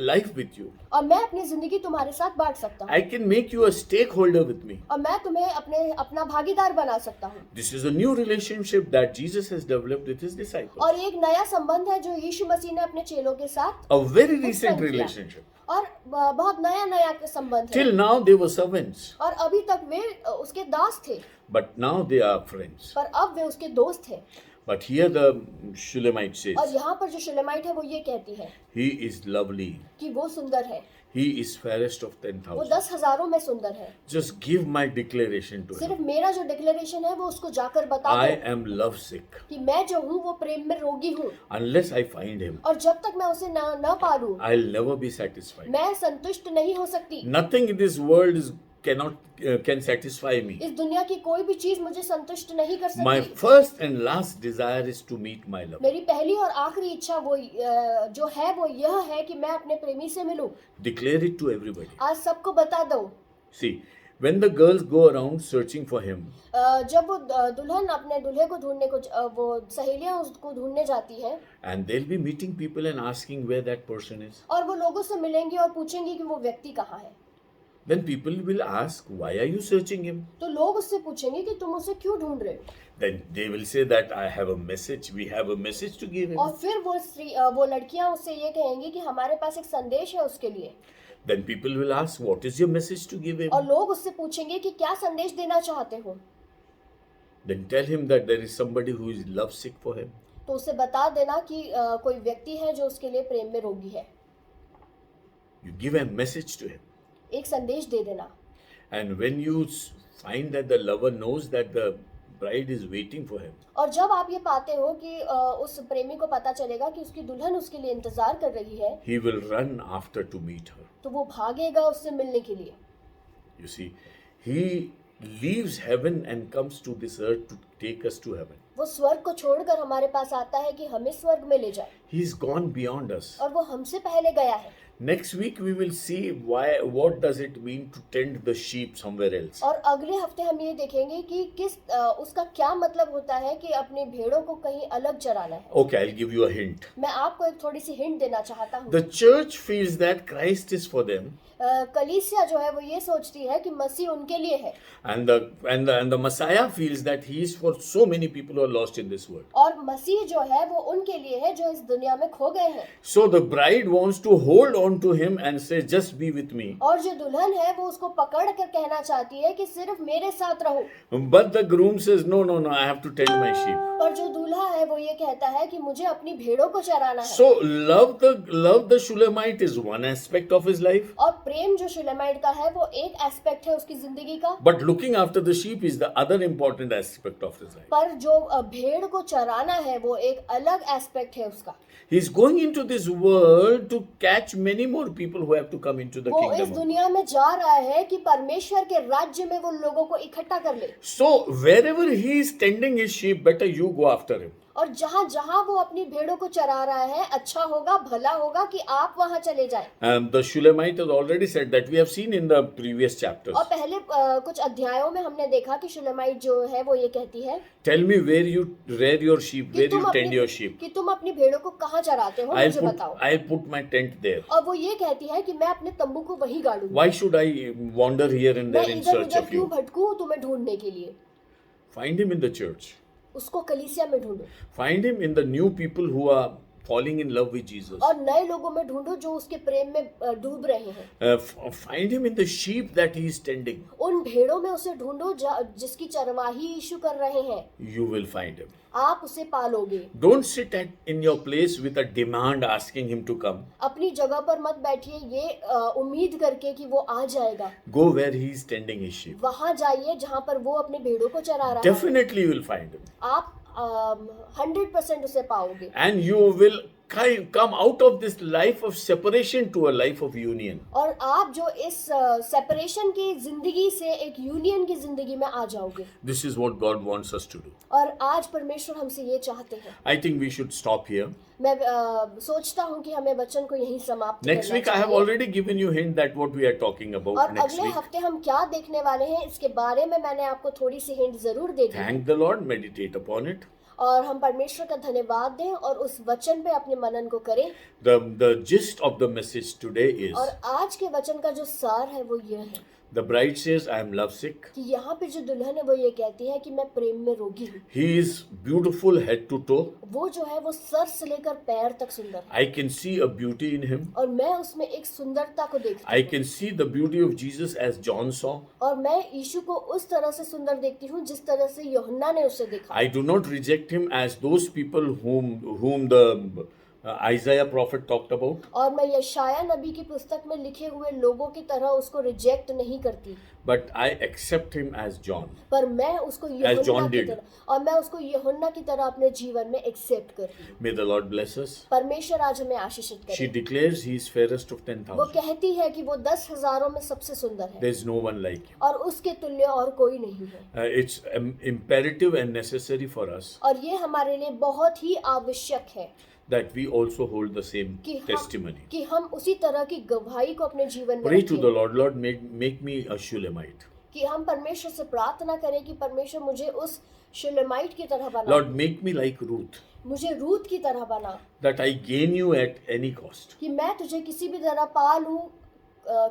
life with you. और मैं अपनी जिंदगी तुम्हारे साथ बांट सकता हूँ I can make you a stakeholder with me. और मैं तुम्हें अपना भागीदार बना सकता हूँ। This is a new relationship that Jesus has developed with his disciples. और एक नया संबंध है जो यीशु मसीह ने अपने चेलों के साथ A very उत्पन्न recent किया। relationship. और बहुत नया संबंध है Till now they were servants, और अभी तक वे उसके दास थे but now they are friends. पर अब वे उसके दोस्त हैं। But here the Shulamite says, और यहाँ पर जो शुलेमाइट है वो ये कहती है he is lovely. कि वो सुंदर है, He is fairest of वो 10,000. 10,000 में सुंदर है। Just give my declaration to सिर्फ him. मेरा जो डिक्लेरेशन है वो उसको जाकर बता I दो am lovesick. कि मैं जो हूँ वो प्रेम में रोगी हूँ Unless I find him, और जब तक मैं उसे न पालूं I'll never be satisfied. मैं संतुष्ट नहीं हो सकती। Nothing in this world can satisfy me. इस दुनिया की कोई भी चीज मुझे संतुष्ट नहीं कर My सकती। first and last desire is to meet my love. मेरी पहली और आखिरी इच्छा वो जो है वो यह है कि मैं अपने प्रेमी से मिलूं। Declare it to everybody. आज सबको बता दो। See, when the girls go around searching for him, जब वो दुल्हन अपने दूल्हे को ढूंढने को वो सहेलियां उसको ढूंढने जाती हैं and they'll be meeting people and asking where that person is, और वो लोगों से मिलेंगी और पूछेंगी कि वो व्यक्ति कहाँ है, then people will ask, why are you searching him? तो लोग उससे पूछेंगे कि तुम उसे क्यों ढूंढ रहे हो। Then they will say that I have a message, we have a message to give him. और फिर वो लड़कियां उससे ये कहेंगी कि हमारे पास एक संदेश है उसके लिए। Then people will ask, what is your message to give him? और लोग उससे पूछेंगे कि क्या संदेश देना चाहते हो। Then tell him that there is somebody who is lovesick for him. तो उसे बता देना कि कोई व्यक्ति है जो उसके लिए प्रेम में रोगी है। You give a message to him. एक संदेश दे देना। And when you find that the lover knows that the bride is waiting for him, और जब आप ये पाते हो कि उस प्रेमी को पता चलेगा कि उसकी दुल्हन उसके लिए इंतजार कर रही है, he will run after to meet her. तो वो भागेगा उससे मिलने के लिए। You see, he leaves heaven and comes to this earth to take us to heaven. वो स्वर्ग को छोड़कर हमारे पास आता है कि हमें स्वर्ग में ले जाए। He's gone beyond us. और वो हमसे पहले गया है। Next week we will see what does it mean to tend the sheep somewhere else. और अगले हफ्ते हम ये देखेंगे कि उसका क्या मतलब होता है कि अपने भेड़ों को कहीं अलग चराना है। Okay, I'll give you a hint. मैं आपको एक थोड़ी सी हिंट देना चाहता हूँ। The church feels that Christ is for them, कलीसिया जो है वो ये सोचती है कि मसीह उनके लिए है and the Messiah feels that he is for so many people who are lost in this world. और मसीह जो है वो उनके लिए है जो इस दुनिया में खो गए हैं। So the bride wants to hold on to him and say, just be with me. और जो दुल्हन है वो उसको पकड़ कर कहना चाहती है कि सिर्फ मेरे साथ रहो। But the groom says, no, I have to tend my sheep. पर जो दूल्हा है वो ये कहता है कि मुझे अपनी भेड़ों को चराना है। So love the Shulamite is one aspect of his life. और प्रेम जो शुलेमाइट का है वो एक एस्पेक्ट है उसकी जिंदगी का। But looking after the sheep is the other important aspect of his life. पर जो भेड़ को चराना है वो एक अलग एस्पेक्ट है उसका। He's going into this world to catch many more people who have to come into the वो इस kingdom. दुनिया में जा रहा है कि परमेश्वर के राज्य में वो लोगों को इकट्ठा कर ले। So wherever he is tending his sheep, better you go after him. और जहाँ जहाँ वो अपनी भेड़ों को चरा रहा है अच्छा होगा भला होगा कि आप वहाँ चले जाएं। The Shulamite has already said that we have seen in the previous chapters. और पहले कुछ अध्यायों में हमने देखा कि शुलेमाइट जो है वो ये कहती है Tell me where you rear your sheep, where you tend your sheep. कि तुम अपनी भेड़ों को कहाँ चराते हो मुझे बताओ। I'll put my tent there. और वो ये कहती है कि मैं अपने तंबू को वहीं गाड़ूंगी। Why should I wander here and मैं there in इधर search उधर of क्यों you? भटकूं तुम्हें ढूंढने के लिए। Find him in the church. उसको कलीसिया में ढूंढो Find him in the new people who are falling in love with Jesus. और नए लोगों में ढूंढो जो उसके प्रेम में डूब रहे हैं। Find him in the sheep that he is tending. उन भेड़ों में उसे ढूंढो जिसकी चरवाही यीशु कर रहे हैं। You will find him. आप उसे पालोगे। Don't sit in your place with a demand asking him to come. अपनी जगह पर मत बैठिए ये उम्मीद करके कि वो आ जाएगा। Go where he is tending his sheep. वहां जाइए जहां पर वो अपने भेड़ों को चरा रहा है। Definitely you will find him. आप 100% उसे पाओगे। And you will come out of this life of separation to a life of union. और आप जो इस सेपरेशन की जिंदगी से एक यूनियन की जिंदगी में आ जाओगे। This is what God wants us to do. और आज परमेश्वर हमसे ये चाहते हैं। I think we should stop here. मैं सोचता हूँ कि हमें वचन को यहीं समाप्त Next करना week I have चाहिए। already given you hint that what we are talking about और next अगले week. हफ्ते हम क्या देखने वाले हैं इसके बारे में मैंने आपको थोड़ी सी हिंट जरूर दे दी। Thank the Lord, meditate upon it. और हम परमेश्वर का धन्यवाद दें और उस वचन पे अपने मनन को करें। The gist of the message today is और आज के वचन का जो सार है वो ये है the bride says, I am lovesick. कि यहाँ पे जो दुल्हन है वो ये कहती है कि मैं प्रेम में रोगी हूँ। He is beautiful head to toe. वो जो है वो सर से लेकर पैर तक सुंदर है I can see a beauty in him. और मैं उसमें एक सुंदरता को देखती I हूँ can see the beauty of Jesus as John saw. और मैं यीशु को उस तरह से सुंदर देखती हूँ जिस तरह से यूहन्ना ने उसे देखा। I do not reject him as those people whom the Isaiah prophet talked about. और मैं यशाया नबी की पुस्तक में लिखे हुए लोगों की तरह उसको रिजेक्ट नहीं करती, But I accept him as John. पर मैं उसको यूहन्ना John की did. तरह और मैं उसको यूहन्ना की तरह अपने जीवन में एक्सेप्ट करती हूँ। May the Lord bless us. परमेश्वर आज हमें आशीषित She करे। declares he is fairest of वो 10,000. कहती है कि वो 10,000 में सबसे सुंदर है There is no one like him. और उसके तुल्य और कोई नहीं है। It's imperative and necessary for us और ये हमारे लिए बहुत ही आवश्यक है that we also hold the same कि testimony. कि हम उसी तरह की गवाही को अपने जीवन में Pray to रखें। the Lord, Lord, make me a Shulamite. कि हम परमेश्वर से प्रार्थना करें कि परमेश्वर मुझे उस शुलेमाइट की तरह बना, Lord, make me like Ruth, मुझे रूत की तरह बना, that I gain you at any cost. कि मैं तुझे किसी भी तरह पा लूं,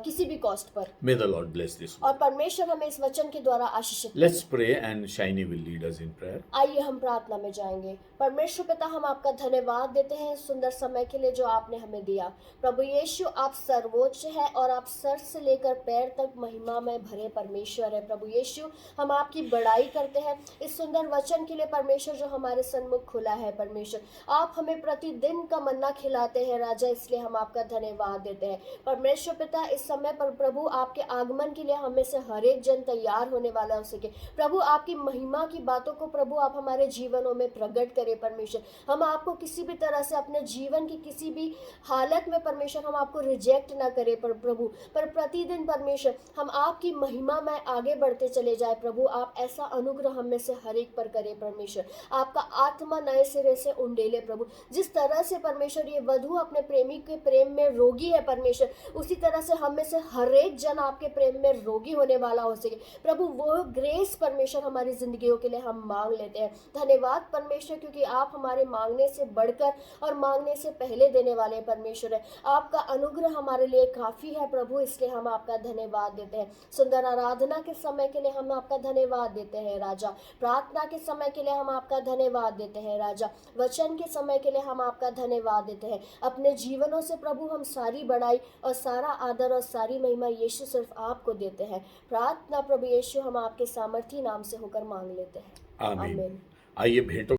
किसी भी cost per. May the Lord bless this. और परमेश्वर हमें इस वचन के द्वारा आशीषित करे। Let's pray and Shiny will lead us in prayer. आइए हम प्रार्थना में जाएंगे। परमेश्वर पिता, हम आपका धन्यवाद देते हैं सुंदर समय के लिए जो आपने हमें दिया। प्रभु यीशु, आप सर्वोच्च है और आप सर से लेकर पैर तक महिमा में भरे परमेश्वर है। प्रभु यीशु, हम आपकी बड़ाई करते हैं इस सुंदर वचन के लिए परमेश्वर जो हमारे सन्मुख खुला है। परमेश्वर, आप हमें प्रतिदिन का मन्ना खिलाते हैं राजा, इसलिए हम आपका धन्यवाद देते हैं। परमेश्वर पिता, इस समय पर प्रभु आपके आगमन के लिए हमें से हर एक जन तैयार होने वाला हो सके। प्रभु आपकी महिमा की बातों को प्रभु आप हमारे जीवनों में प्रकट करें। परमेश्वर, हम आपको किसी भी तरह से अपने जीवन की किसी भी हालत में परमेश्वर हम आपको रिजेक्ट ना करें प्रभु, पर प्रतिदिन परमेश्वर हम आपकी महिमा में आगे बढ़ते चले जाए। प्रभु आप ऐसा अनुग्रह हम में से हर एक पर करें। परमेश्वर, आपका आत्मा नए सिरे से उंडेले प्रभु। जिस तरह से परमेश्वर ये वधू अपने प्रेमी के प्रेम में रोगी है परमेश्वर, उसी तरह से हम में से हर एक जन आपके प्रेम में रोगी होने वाला हो सके। प्रभु वो ग्रेस परमेश्वर हमारी जिंदगियों के लिए हम मांग लेते हैं। धन्यवाद परमेश्वर, क्योंकि आप हमारे मांगने से बढ़कर और मांगने से पहले देने वाले परमेश्वर है। आपका अनुग्रह हमारे लिए काफी है प्रभु, इसलिए हम आपका धन्यवाद देते हैं। सुंदर आराधना के समय के लिए हम आपका धन्यवाद देते हैं राजा। प्रार्थना के समय के लिए हम आपका धन्यवाद देते हैं राजा। वचन के समय के लिए हम आपका धन्यवाद देते हैं। अपने जीवनों से प्रभु हम सारी बड़ाई और सारा आदर और सारी महिमा यीशु सिर्फ आपको देते हैं। प्रार्थना प्रभु यीशु हम आपके सामर्थी नाम से होकर मांग लेते हैं। आमीन। आमीन। आइए भेंटों